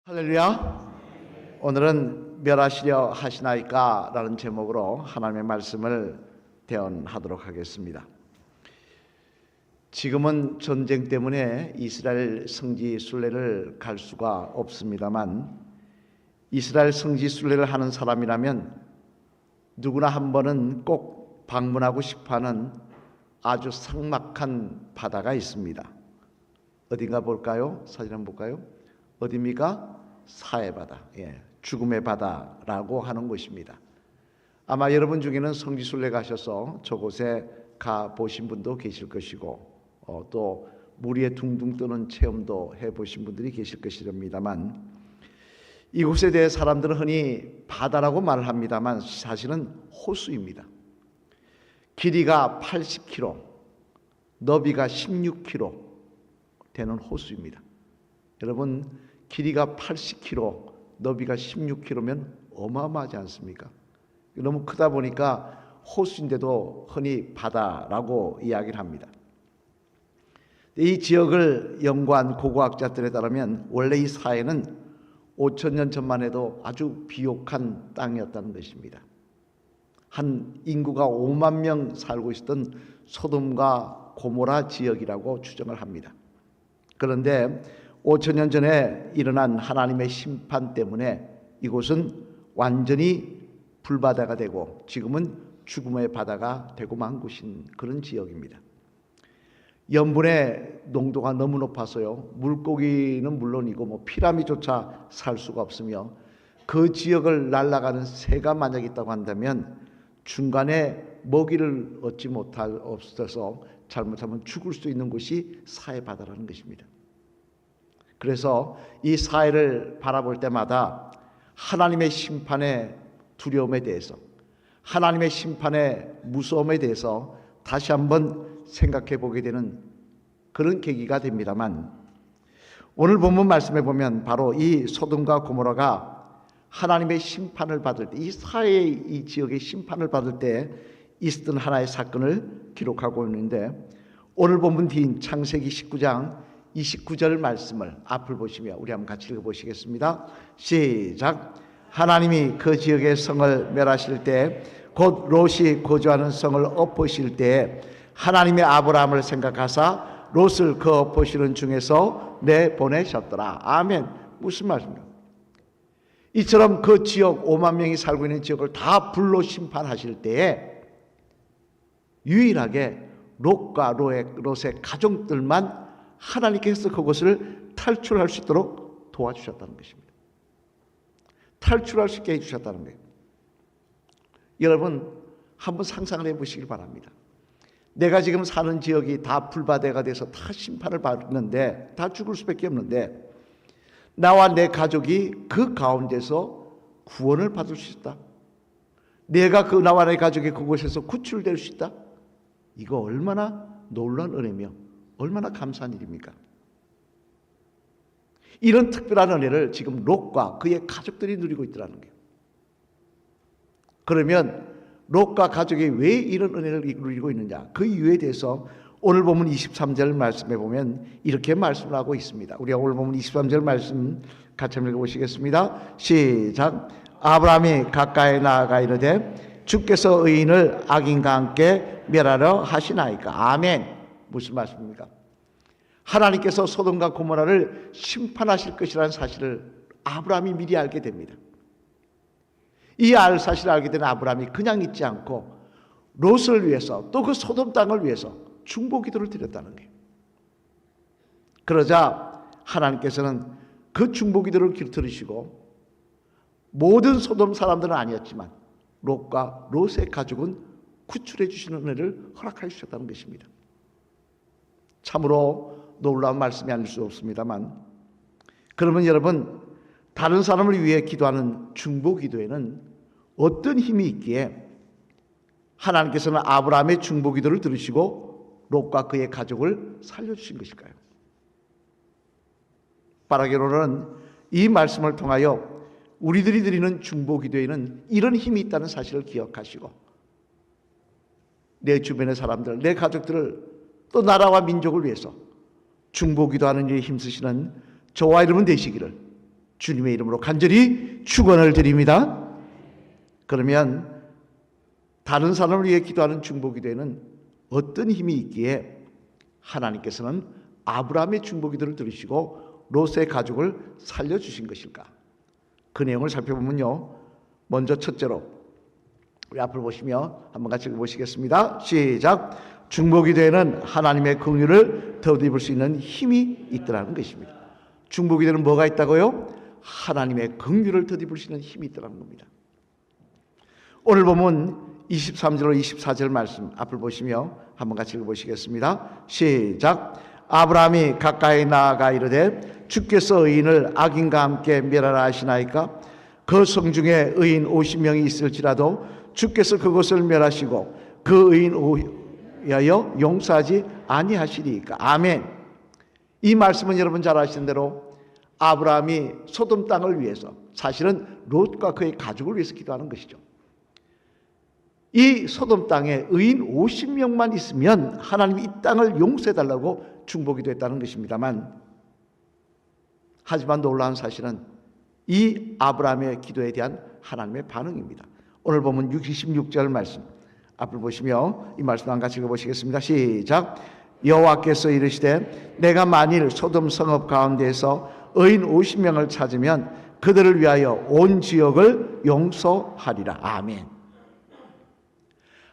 할렐루야. 오늘은 멸하시려 하시나이까 라는 제목으로 하나님의 말씀을 대언하도록 하겠습니다. 지금은 전쟁 때문에 이스라엘 성지 순례를 갈 수가 없습니다만, 이스라엘 성지 순례를 하는 사람이라면 누구나 한 번은 꼭 방문하고 싶어하는 아주 삭막한 바다가 있습니다. 어딘가 볼까요? 사진 한번 볼까요? 어디입니까? 사해바다, 죽음의 바다라고 하는 곳입니다. 아마 여러분 중에는 성지순례 가셔서 저곳에 가 보신 분도 계실 것이고, 또 물 위에 둥둥 뜨는 체험도 해보신 분들이 계실 것이랍니다만, 이곳에 대해 사람들은 흔히 바다라고 말을 합니다만 사실은 호수입니다. 길이가 80km, 너비가 16km 되는 호수입니다. 여러분, 길이가 80km, 너비가 16km면 어마어마하지 않습니까? 너무 크다 보니까 호수인데도 흔히 바다라고 이야기를 합니다. 이 지역을 연구한 고고학자들에 따르면 원래 이 사해는 5,000년 전만 해도 아주 비옥한 땅이었다는 것입니다. 한 인구가 5만 명 살고 있었던 소돔과 고모라 지역이라고 추정을 합니다. 그런데 5,000년 전에 일어난 하나님의 심판 때문에 이곳은 완전히 불바다가 되고 지금은 죽음의 바다가 되고 만 곳인 그런 지역입니다. 염분의 농도가 너무 높아서요, 물고기는 물론이고 피라미조차 살 수가 없으며, 그 지역을 날아가는 새가 만약 있다고 한다면 중간에 먹이를 얻지 못할 없어서 잘못하면 죽을 수 있는 곳이 사해바다라는 것입니다. 그래서 이 사해를 바라볼 때마다 하나님의 심판의 두려움에 대해서, 하나님의 심판의 무서움에 대해서 다시 한번 생각해 보게 되는 그런 계기가 됩니다만, 오늘 본문 말씀에 보면 바로 이 소돔과 고모라가 하나님의 심판을 받을 때, 이 사해의 이 지역의 심판을 받을 때 있었던 하나의 사건을 기록하고 있는데, 오늘 본문 뒤인 창세기 19장 29절 말씀을 앞을 보시며 우리 한번 같이 읽어보시겠습니다. 시작. 하나님이 그 지역의 성을 멸하실 때, 곧 롯이 거주하는 성을 엎으실 때 하나님의 아브라함을 생각하사 롯을 그 엎으시는 중에서 내보내셨더라. 아멘. 무슨 말씀입니까? 이처럼 그 지역 5만 명이 살고 있는 지역을 다 불로 심판하실 때에 유일하게 롯과 롯의 가족들만 하나님께서 그것을 탈출할 수 있도록 도와주셨다는 것입니다. 탈출할 수 있게 해주셨다는 거예요. 여러분, 한번 상상을 해보시길 바랍니다. 내가 지금 사는 지역이 다 불바다가 돼서 다 심판을 받는데, 다 죽을 수밖에 없는데, 나와 내 가족이 그 가운데서 구원을 받을 수 있다. 내가 나와 내 가족이 그곳에서 구출될 수 있다. 이거 얼마나 놀라운 은혜며 얼마나 감사한 일입니까? 이런 특별한 은혜를 지금 롯과 그의 가족들이 누리고 있더라는 거예요. 그러면 롯과 가족이 왜 이런 은혜를 누리고 있느냐, 그 이유에 대해서 오늘 보면 23절 말씀에 보면 이렇게 말씀을 하고 있습니다. 우리가 오늘 보면 23절 말씀 같이 한번 읽어보시겠습니다. 시작. 아브라함이 가까이 나아가 이르되 주께서 의인을 악인과 함께 멸하려 하시나이까. 아멘. 무슨 말씀입니까? 하나님께서 소돔과 고모라를 심판하실 것이라는 사실을 아브라함이 미리 알게 됩니다. 이 사실을 알게 된 아브라함이 그냥 있지 않고 롯을 위해서, 또 그 소돔 땅을 위해서 중보기도를 드렸다는 거예요. 그러자 하나님께서는 그 중보기도를 들으시고, 모든 소돔 사람들은 아니었지만 롯과 롯의 가족은 구출해 주시는 은혜를 허락해 주셨다는 것입니다. 참으로 놀라운 말씀이 아닐 수 없습니다만, 그러면 여러분, 다른 사람을 위해 기도하는 중보기도에는 어떤 힘이 있기에 하나님께서는 아브라함의 중보기도를 들으시고 롯과 그의 가족을 살려주신 것일까요? 바라기로는 이 말씀을 통하여 우리들이 드리는 중보기도에는 이런 힘이 있다는 사실을 기억하시고, 내 주변의 사람들, 내 가족들을, 또 나라와 민족을 위해서 중보기도하는 일에 힘쓰시는 저와 여러분 되시기를 주님의 이름으로 간절히 축원을 드립니다. 그러면 다른 사람을 위해 기도하는 중보기도에는 어떤 힘이 있기에 하나님께서는 아브라함의 중보기도를 들으시고 롯의 가족을 살려주신 것일까? 그 내용을 살펴보면요, 먼저 첫째로 우리 앞을 보시며 한번 같이 읽어보시겠습니다. 시작. 중보기도에는 하나님의 긍휼을 덧입을 수 있는 힘이 있더라는 것입니다. 중보기도에는 뭐가 있다고요? 하나님의 긍휼을 덧입을 수 있는 힘이 있더라는 겁니다. 오늘 보면 23절로 24절 말씀 앞을 보시며 한번 같이 읽어보시겠습니다. 시작. 아브라함이 가까이 나아가 이르되 주께서 의인을 악인과 함께 멸하라 하시나이까? 그 성중에 의인 50명이 있을지라도 주께서 그것을 멸하시고 그 의인 위하여 용서하지 아니하시리이까? 아멘. 이 말씀은 여러분 잘 아시는 대로 아브라함이 소돔 땅을 위해서, 사실은 롯과 그의 가족을 위해서 기도하는 것이죠. 이 소돔 땅에 의인 50명만 있으면 하나님이 이 땅을 용서해달라고 중보기도했다는 것입니다만, 하지만 놀라운 사실은 이 아브라함의 기도에 대한 하나님의 반응입니다. 오늘 보면 66절 말씀 앞을 보시며 이 말씀 같이 읽어보시겠습니다. 시작. 여호와께서 이르시되 내가 만일 소돔 성읍 가운데에서 의인 50명을 찾으면 그들을 위하여 온 지역을 용서하리라. 아멘.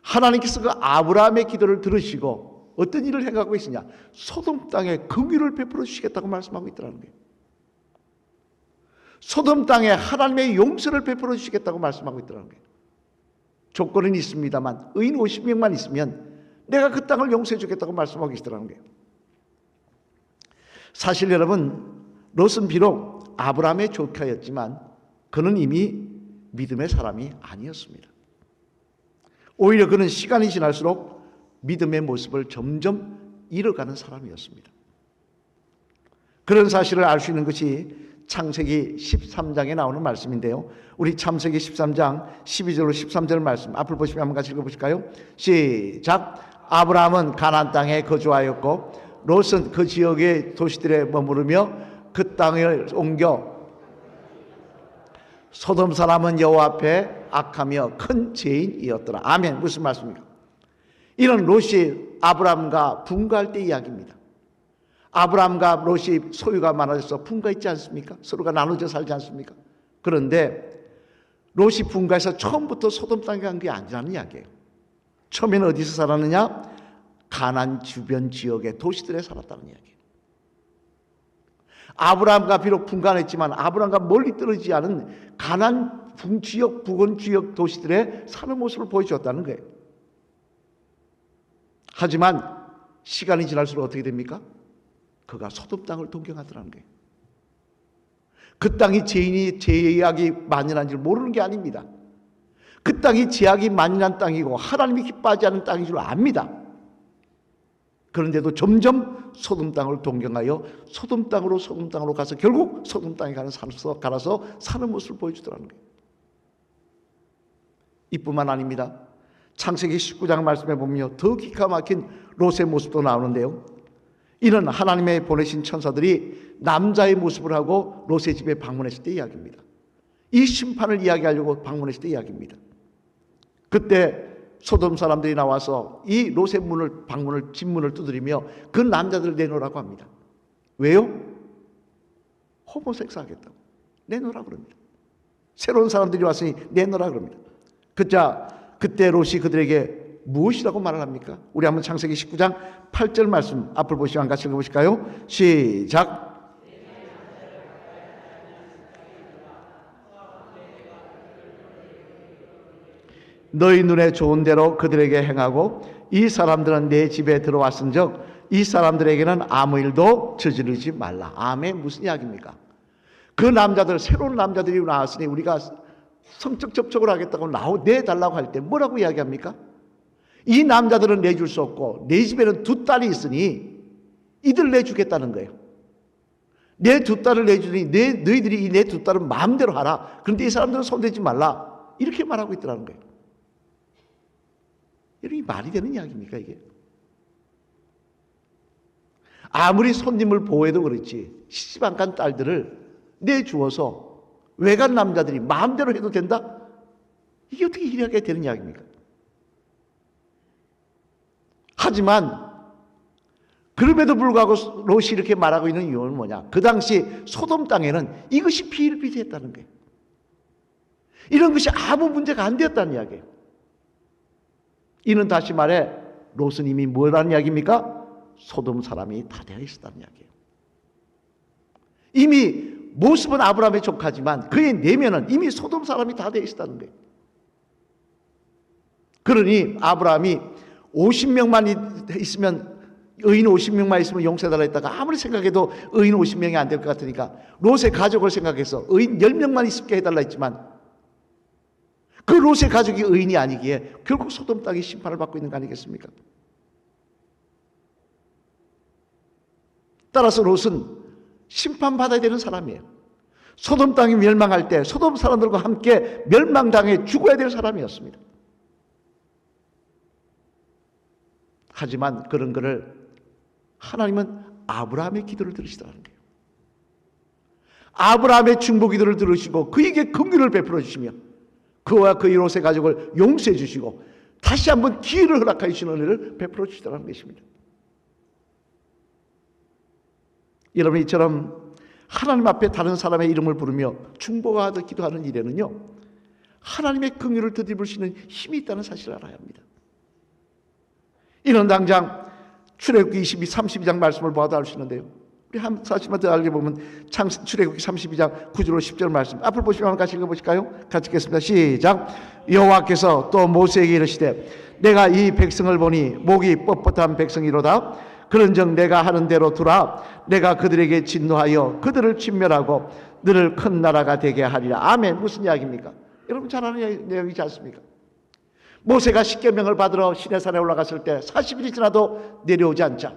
하나님께서 그 아브라함의 기도를 들으시고 어떤 일을 행하고 있으냐? 소돔 땅에 긍휼을 베풀어 주시겠다고 말씀하고 있더라는 거예요. 소돔 땅에 하나님의 용서를 베풀어 주시겠다고 말씀하고 있더라는 거예요. 조건은 있습니다만 의인 50명만 있으면 내가 그 땅을 용서해 주겠다고 말씀하고 계시더라는 거예요. 사실 여러분, 롯은 비록 아브라함의 조카였지만 그는 이미 믿음의 사람이 아니었습니다. 오히려 그는 시간이 지날수록 믿음의 모습을 점점 잃어가는 사람이었습니다. 그런 사실을 알 수 있는 것이 창세기 13장에 나오는 말씀인데요, 우리 창세기 13장 12절로 13절 말씀 앞을 보시면 한번 같이 읽어보실까요? 시작. 아브라함은 가나안 땅에 거주하였고 롯은 그 지역의 도시들에 머무르며 그 땅을 옮겨 소돔 사람은 여호와 앞에 악하며 큰 죄인이었더라. 아멘. 무슨 말씀입니까? 이런 롯이 아브라함과 분가할 때 이야기입니다. 아브라함과 롯이 소유가 많아져서 분가했지 않습니까? 서로가 나눠져 살지 않습니까? 그런데 롯이 분가해서 처음부터 소돔 땅에 간 게 아니라는 이야기예요. 처음에는 어디서 살았느냐? 가나안 주변 지역의 도시들에 살았다는 이야기예요. 아브라함과 비록 분간했지만 아브라함과 멀리 떨어지지 않은 가나안 지역, 부근 지역 도시들에 사는 모습을 보여주었다는 거예요. 하지만 시간이 지날수록 어떻게 됩니까? 그가 소돔 땅을 동경하더라는 거예요. 그 땅이 죄악이 만연한 줄 모르는 게 아닙니다. 그 땅이 죄악이 만연한 땅이고 하나님이 기뻐하지 않는 땅인 줄 압니다. 그런데도 점점 소돔 땅을 동경하여 소돔 땅으로 가서 결국 소돔 땅에 갈아서 사는 모습을 보여주더라는 거예요. 이뿐만 아닙니다. 창세기 19장 말씀에 보면 더 기가 막힌 롯의 모습도 나오는데요, 이는 하나님의 보내신 천사들이 남자의 모습을 하고 롯의 집에 방문했을 때 이야기입니다. 이 심판을 이야기하려고 방문했을 때 이야기입니다. 그때 소돔 사람들이 나와서 이 롯의 집문을 두드리며 그 남자들을 내놓으라고 합니다. 왜요? 호모섹스 하겠다고 내놓으라고 그럽니다. 새로운 사람들이 왔으니 내놓으라고 그럽니다. 그때 롯이 그들에게 무엇이라고 말을 합니까? 우리 한번 창세기 19장 8절 말씀 앞을 보시면 같이 읽어보실까요? 시작. 너희 눈에 좋은 대로 그들에게 행하고 이 사람들은 내 집에 들어왔은즉 이 사람들에게는 아무 일도 저지르지 말라. 아멘. 무슨 이야기입니까? 그 남자들, 새로운 남자들이 나왔으니 우리가 성적 접촉을 하겠다고 내달라고 할 때 뭐라고 이야기합니까? 이 남자들은 내줄 수 없고 내 집에는 두 딸이 있으니 이들 내주겠다는 거예요. 내 두 딸을 내주니 너희들이 이 내 두 딸은 마음대로 하라. 그런데 이 사람들은 손대지 말라. 이렇게 말하고 있더라는 거예요. 이게 말이 되는 이야기입니까 이게? 아무리 손님을 보호해도 그렇지 시집 안 간 딸들을 내주어서 외간 남자들이 마음대로 해도 된다? 이게 어떻게 이해하게 되는 이야기입니까? 하지만 그럼에도 불구하고 롯이 이렇게 말하고 있는 이유는 뭐냐? 그 당시 소돔 땅에는 이것이 비일비재했다는 거예요. 이런 것이 아무 문제가 안 되었다는 이야기예요. 이는 다시 말해 롯은 이미 뭐라는 이야기입니까? 소돔 사람이 다 되어 있었다는 이야기예요. 이미 모습은 아브라함의 조카지만 그의 내면은 이미 소돔 사람이 다 되어 있었다는 거예요. 그러니 아브라함이 50명만 있으면, 의인 50명만 있으면 용서해달라 했다가 아무리 생각해도 의인 50명이 안 될 것 같으니까 롯의 가족을 생각해서 의인 10명만 있게 해달라 했지만 그 롯의 가족이 의인이 아니기에 결국 소돔 땅이 심판을 받고 있는 거 아니겠습니까? 따라서 롯은 심판받아야 되는 사람이에요. 소돔 땅이 멸망할 때 소돔 사람들과 함께 멸망당해 죽어야 될 사람이었습니다. 하지만 그런 것을 하나님은 아브라함의 기도를 들으시더라는 거예요. 아브라함의 중보 기도를 들으시고 그에게 긍휼을 베풀어 주시며 그와 그의 롯의 가족을 용서해 주시고 다시 한번 기회를 허락하여 주시는 은혜를 베풀어 주시더라는 것입니다. 여러분, 이처럼 하나님 앞에 다른 사람의 이름을 부르며 중보하듯 기도하는 일에는요, 하나님의 긍휼을 덧입을 수 있는 힘이 있다는 사실을 알아야 합니다. 이는 당장 출애굽기 32장 말씀을 보아도 알 수 있는데요, 우리 한 사실만 더 알게 보면 출애굽기 32장 9절로 10절 말씀 앞을 보시면 같이 읽어보실까요? 같이 읽겠습니다. 시작. 여호와께서 또 모세에게 이르시되 내가 이 백성을 보니 목이 뻣뻣한 백성이로다. 그런즉 내가 하는 대로 두라. 내가 그들에게 진노하여 그들을 진멸하고 너를 큰 나라가 되게 하리라. 아멘. 무슨 이야기입니까? 여러분 잘 아는 내용이지 않습니까? 모세가 십계명을 받으러 시내산에 올라갔을 때 40일이 지나도 내려오지 않자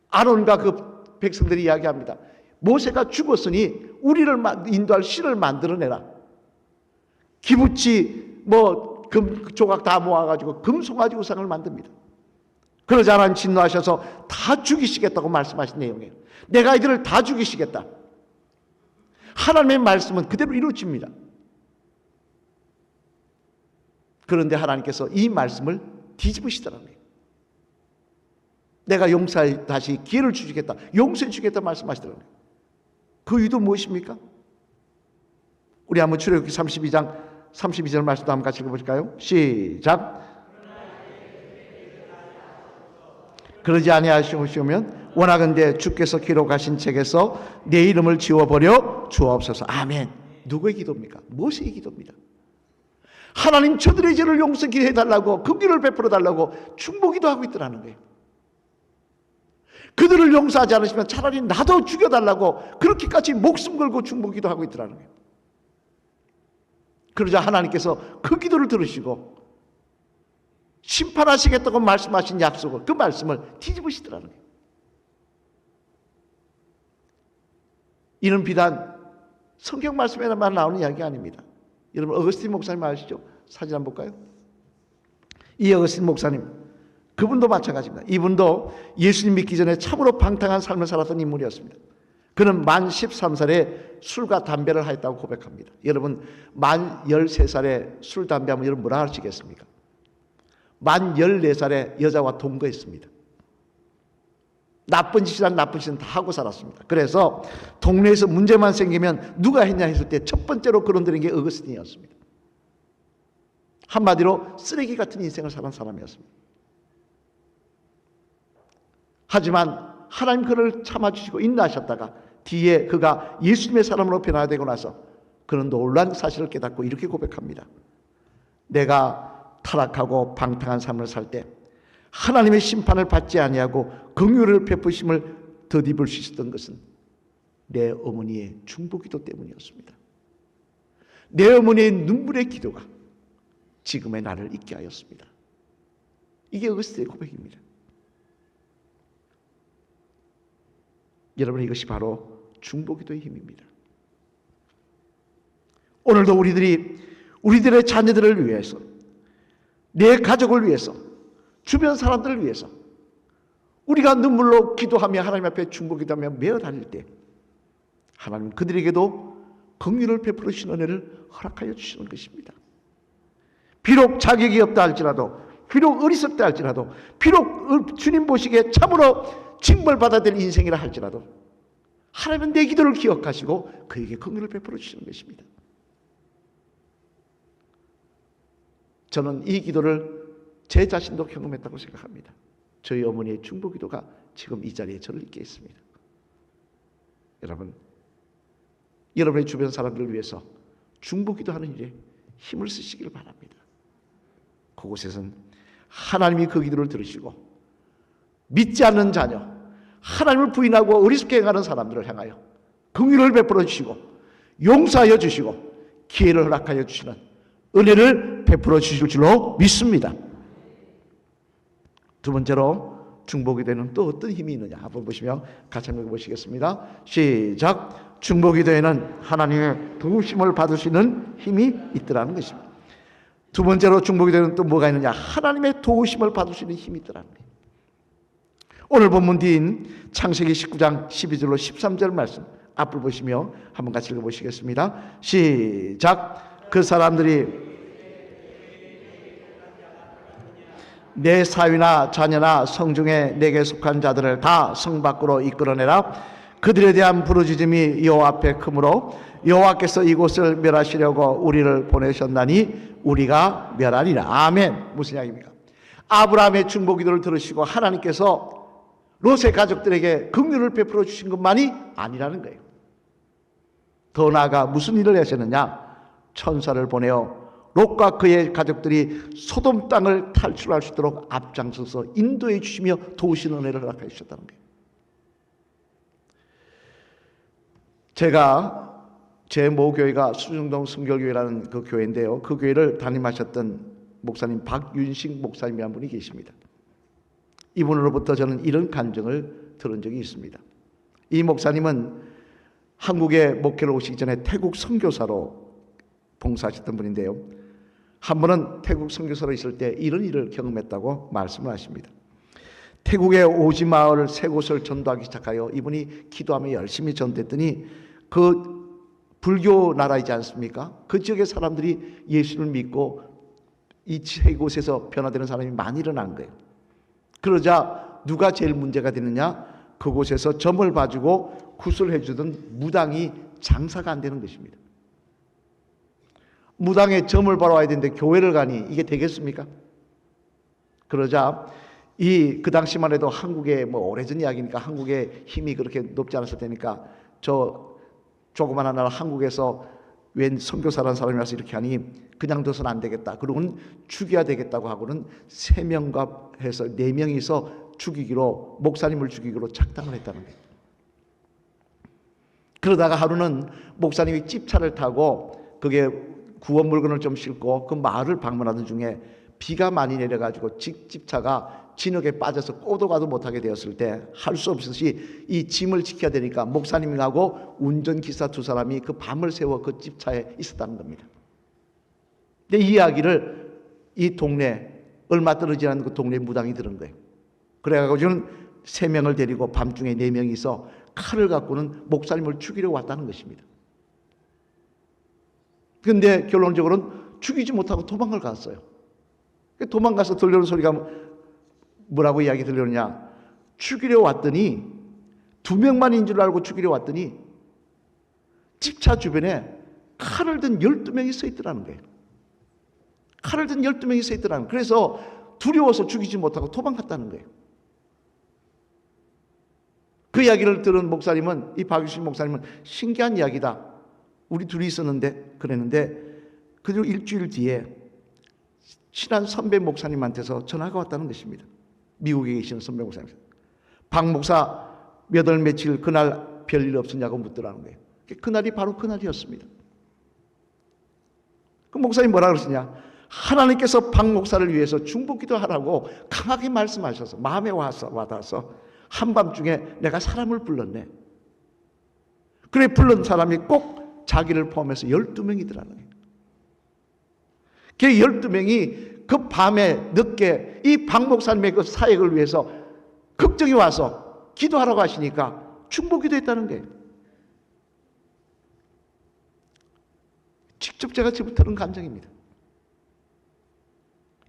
아론과 그 백성들이 이야기합니다. 모세가 죽었으니 우리를 인도할 신을 만들어내라. 기부치 금 조각 다 모아가지고 금송아지 우상을 만듭니다. 그러자 하나님 진노하셔서 다 죽이시겠다고 말씀하신 내용이에요. 내가 이들을 다 죽이시겠다. 하나님의 말씀은 그대로 이루어집니다. 그런데 하나님께서 이 말씀을 뒤집으시더라고요. 내가 용서해 다시 기회를 주시겠다, 용서해 주겠다 말씀하시더라고요. 그 이유도 무엇입니까? 우리 한번 출애굽기 32장 32절 말씀도 한번 같이 읽어볼까요? 시작. 그러지 아니하시오면 원하건대 주께서 기록하신 책에서 내 이름을 지워버려 주옵소서. 아멘. 누구의 기도입니까? 모세의 기도입니다. 하나님 저들의 죄를 용서케 해달라고, 긍휼을 베풀어 달라고 중보기도 하고 있더라는 거예요. 그들을 용서하지 않으시면 차라리 나도 죽여달라고 그렇게까지 목숨 걸고 중보기도 하고 있더라는 거예요. 그러자 하나님께서 그 기도를 들으시고 심판하시겠다고 말씀하신 약속을, 그 말씀을 뒤집으시더라는 거예요. 이는 비단 성경 말씀에만 나오는 이야기가 아닙니다. 여러분 어거스틴 목사님 아시죠? 사진 한번 볼까요? 이 어거스틴 목사님, 그분도 마찬가지입니다. 이분도 예수님 믿기 전에 참으로 방탕한 삶을 살았던 인물이었습니다. 그는 만 13살에 술과 담배를 하였다고 고백합니다. 여러분 만 13살에 술, 담배하면 여러분 뭐라 하시겠습니까? 만 14살에 여자와 동거했습니다. 나쁜 짓이란 나쁜 짓은 다 하고 살았습니다. 그래서 동네에서 문제만 생기면 누가 했냐 했을 때 첫 번째로 거론되는 게 어거스틴이었습니다. 한마디로 쓰레기 같은 인생을 사는 사람이었습니다. 하지만 하나님 그를 참아주시고 인도하셨다가 뒤에 그가 예수님의 사람으로 변화되고 나서 그는 놀라운 사실을 깨닫고 이렇게 고백합니다. 내가 타락하고 방탕한 삶을 살 때 하나님의 심판을 받지 아니하고 긍휼을 베푸심을 덧입을 수 있었던 것은 내 어머니의 중보기도 때문이었습니다. 내 어머니의 눈물의 기도가 지금의 나를 있게 하였습니다. 이게 어거스틴의 고백입니다. 여러분 이것이 바로 중보기도의 힘입니다. 오늘도 우리들의 자녀들을 위해서, 내 가족을 위해서, 주변 사람들을 위해서 우리가 눈물로 기도하며 하나님 앞에 중보기도하며 매어 다닐 때 하나님 그들에게도 긍휼을 베풀어 주시는 은혜를 허락하여 주시는 것입니다. 비록 자격이 없다 할지라도, 비록 어리석다 할지라도, 비록 주님 보시기에 참으로 징벌받아야 될 인생이라 할지라도 하나님은 내 기도를 기억하시고 그에게 긍휼을 베풀어 주시는 것입니다. 저는 이 기도를 제 자신도 경험했다고 생각합니다. 저희 어머니의 중보기도가 지금 이 자리에 저를 있게 했습니다. 여러분, 여러분의 주변 사람들을 위해서 중보기도하는 일에 힘을 쓰시길 바랍니다. 그곳에선 하나님이 그 기도를 들으시고 믿지 않는 자녀, 하나님을 부인하고 어리석게 행하는 사람들을 향하여 긍휼을 베풀어 주시고 용서하여 주시고 기회를 허락하여 주시는 은혜를 베풀어 주실 줄로 믿습니다. 두 번째로 중보기도에는 또 어떤 힘이 있느냐 한번 보시며 같이 한번 보시겠습니다. 시작. 중보기도에는 하나님의 도우심을 받으시는 힘이 있더라는 것입니다. 두 번째로 중보기도에는 또 뭐가 있느냐, 하나님의 도우심을 받으시는 힘이 있더라는 거예요. 오늘 본문 뒤인 창세기 19장 12절로 13절 말씀 앞을 보시며 한번 같이 읽어보시겠습니다. 시작. 그 사람들이 내 사위나 자녀나 성중에 내게 속한 자들을 다 성 밖으로 이끌어내라. 그들에 대한 부르짖음이 여호와 앞에 크므로 여호와께서 이곳을 멸하시려고 우리를 보내셨나니 우리가 멸하리라. 아멘. 무슨 이야기입니까? 아브라함의 중보기도를 들으시고 하나님께서 롯의 가족들에게 긍휼을 베풀어 주신 것만이 아니라는 거예요. 더 나아가 무슨 일을 하셨느냐? 천사를 보내어 롯과 그의 가족들이 소돔 땅을 탈출할 수 있도록 앞장서서 인도해 주시며 도우시는 은혜를 허락해 주셨다는 거예요. 제가 제 모교회가 수중동 순결교회라는 그 교회인데요. 그 교회를 담임하셨던 목사님 박윤식 목사님이 한 분이 계십니다. 이분으로부터 저는 이런 간증을 들은 적이 있습니다. 이 목사님은 한국에 목회를 오시기 전에 태국 선교사로 봉사하셨던 분인데요. 한 번은 태국 선교사로 있을 때 이런 일을 경험했다고 말씀을 하십니다. 태국의 오지 마을 세 곳을 전도하기 시작하여 이분이 기도하며 열심히 전도했더니 그 불교 나라이지 않습니까? 그 지역의 사람들이 예수를 믿고 이 세 곳에서 변화되는 사람이 많이 일어난 거예요. 그러자 누가 제일 문제가 되느냐? 그곳에서 점을 봐주고 구슬해 주던 무당이 장사가 안 되는 것입니다. 무당에 점을 바러 와야 되는데 교회를 가니 이게 되겠습니까? 그러자 그 당시만 해도 한국의 오래전 이야기니까 한국의 힘이 그렇게 높지 않았을 테니까 저 조그마한 나라 한국에서 웬 선교사라는 사람이 와서 이렇게 하니 그냥 둬서는 안 되겠다. 그러고는 죽여야 되겠다고 하고는 3명과 해서 4명이서 죽이기로, 목사님을 죽이기로 작당을 했다는 거예요. 그러다가 하루는 목사님이 집차를 타고 그게 구원 물건을 좀 싣고 그 마을을 방문하던 중에 비가 많이 내려가지고 집차가 진흙에 빠져서 꼬도 가도 못하게 되었을 때 할 수 없이 이 짐을 지켜야 되니까 목사님하고 운전기사 2사람이 그 밤을 새워 그 집차에 있었다는 겁니다. 근데 이 이야기를 이 동네, 얼마 떨어지지 않은 그 동네 무당이 들은 거예요. 그래가지고 저는 3명을 데리고 밤중에 4명이서 칼을 갖고는 목사님을 죽이려 왔다는 것입니다. 그런데 결론적으로는 죽이지 못하고 도망을 갔어요. 도망가서 들려오는 소리가 뭐라고 이야기 들려오느냐? 죽이려 왔더니 2명만인 줄 알고 죽이려 왔더니 집차 주변에 칼을 든 12명이 서 있더라는 거예요. 칼을 든 12명이 서 있더라는 거예요. 그래서 두려워서 죽이지 못하고 도망갔다는 거예요. 그 이야기를 들은 목사님은, 이 박유신 목사님은 신기한 이야기다. 우리 둘이 있었는데 그랬는데 그리고 일주일 뒤에 친한 선배 목사님한테서 전화가 왔다는 것입니다. 미국에 계시는 선배 목사님. 박 목사 몇 월 며칠 그날 별일 없었냐고 묻더라는 거예요. 그날이 바로 그날이었습니다. 그 목사님 뭐라 그러시냐? 하나님께서 박 목사를 위해서 중보기도 하라고 강하게 말씀하셔서 마음에 와닿아서 한밤중에 내가 사람을 불렀네. 그래 불른 사람이 꼭 자기를 포함해서 12명이더라는 거예요. 그 12명이 그 밤에 늦게 이 박 목사님의 그 사역을 위해서 걱정이 와서 기도하라고 하시니까 중보기도 했다는 거예요. 직접 제가 들은 감정입니다.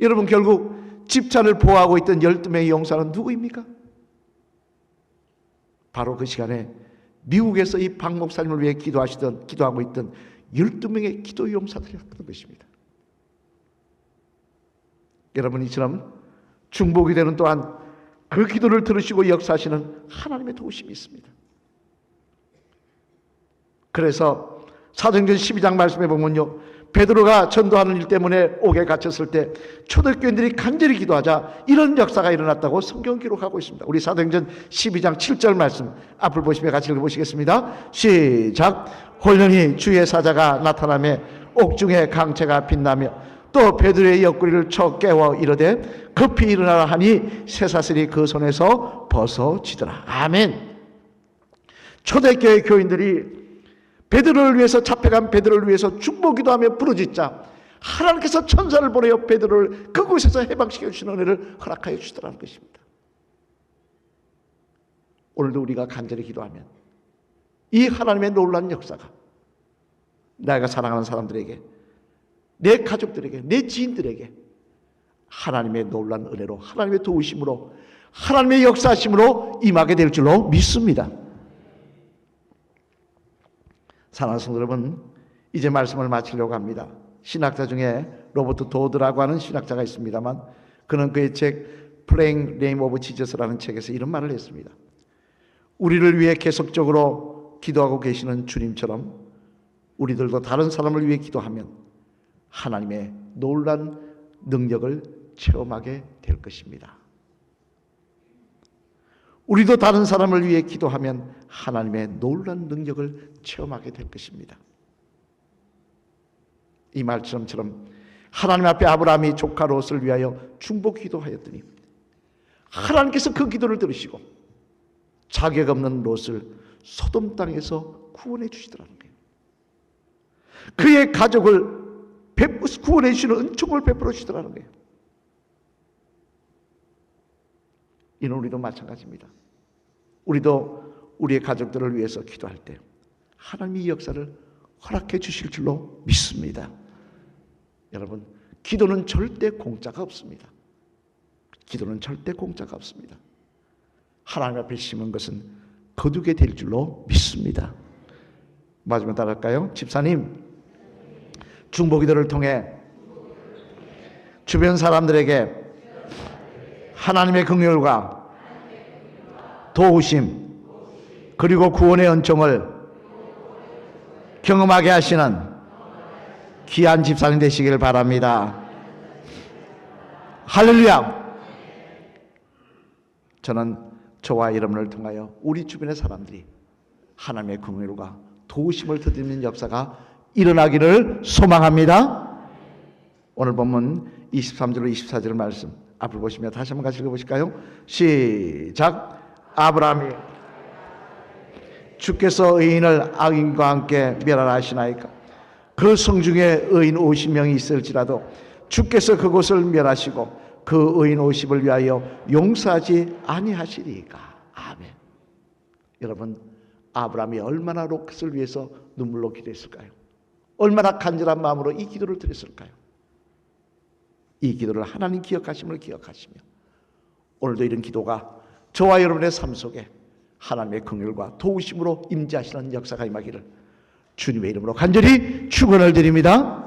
여러분, 결국 집찬을 보호하고 있던 12명의 용사는 누구입니까? 바로 그 시간에 미국에서 이 박 목사님을 위해 기도하고 있던 12명의 기도 용사들이었던 것입니다. 여러분, 이처럼 중보기 되는 또한 그 기도를 들으시고 역사하시는 하나님의 도우심이 있습니다. 그래서 사도행전 12장 말씀에 보면요, 베드로가 전도하는 일 때문에 옥에 갇혔을 때 초대교인들이 간절히 기도하자 이런 역사가 일어났다고 성경 기록하고 있습니다. 우리 사도행전 12장 7절 말씀 앞을 보시며 같이 읽어보시겠습니다. 시작. 홀련히 주의 사자가 나타나며 옥중에 강채가 빛나며 또 베드로의 옆구리를 쳐 깨워 이르되 급히 일어나라 하니 쇠사슬이 그 손에서 벗어지더라. 아멘. 초대교회 교인들이 베드로를 위해서, 잡혀간 베드로를 위해서 중보기도하며 부르짖자 하나님께서 천사를 보내어 베드로를 그곳에서 해방시켜 주시는 은혜를 허락하여 주시더라는 것입니다. 오늘도 우리가 간절히 기도하면 이 하나님의 놀라운 역사가 내가 사랑하는 사람들에게, 내 가족들에게, 내 지인들에게 하나님의 놀라운 은혜로, 하나님의 도우심으로, 하나님의 역사하심으로 임하게 될 줄로 믿습니다. 사랑하는 성도 여러분, 이제 말씀을 마치려고 합니다. 신학자 중에 로버트 도드라고 하는 신학자가 있습니다만, 그는 그의 책 Playing Name of Jesus라는 책에서 이런 말을 했습니다. 우리를 위해 계속적으로 기도하고 계시는 주님처럼 우리들도 다른 사람을 위해 기도하면 하나님의 놀라운 능력을 체험하게 될 것입니다. 우리도 다른 사람을 위해 기도하면 하나님의 놀라운 능력을 체험하게 될 것입니다. 이 말씀처럼 하나님 앞에 아브라함이 조카 롯을 위하여 중보 기도하였더니 하나님께서 그 기도를 들으시고 자격 없는 롯을 소돔 땅에서 구원해 주시더라는 거예요. 그의 가족을 구원해 주시는 은총을 베풀어 주시더라는 거예요. 이는 우리도 마찬가지입니다. 우리도 우리의 가족들을 위해서 기도할 때 하나님이 이 역사를 허락해 주실 줄로 믿습니다. 여러분, 기도는 절대 공짜가 없습니다. 기도는 절대 공짜가 없습니다. 하나님 앞에 심은 것은 거두게 될 줄로 믿습니다. 마지막으로 따라할까요? 집사님, 중보기도를 통해 주변 사람들에게 하나님의 긍휼과 도우심 그리고 구원의 은총을 경험하게 하시는 귀한 집사님 되시길 바랍니다. 할렐루야. 저는 저와 여러분을 통하여 우리 주변의 사람들이 하나님의 긍휼과 도우심을 드리는 역사가 일어나기를 소망합니다. 오늘 본문 23절로 24절 말씀 앞을 보시며 다시 한번 같이 읽어보실까요? 시작. 아브라함이 주께서 의인을 악인과 함께 멸하라 하시나이까? 그 성중에 의인 50명이 있을지라도 주께서 그곳을 멸하시고 그 의인 50을 위하여 용서하지 아니하시리이까? 아멘. 여러분, 아브라함이 얼마나 롯을 위해서 눈물로 기도했을까요? 얼마나 간절한 마음으로 이 기도를 드렸을까요? 이 기도를 하나님 기억하심을 기억하시며 오늘도 이런 기도가 저와 여러분의 삶 속에 하나님의 긍휼과 도우심으로 임재하시는 역사가 임하기를 주님의 이름으로 간절히 축원을 드립니다.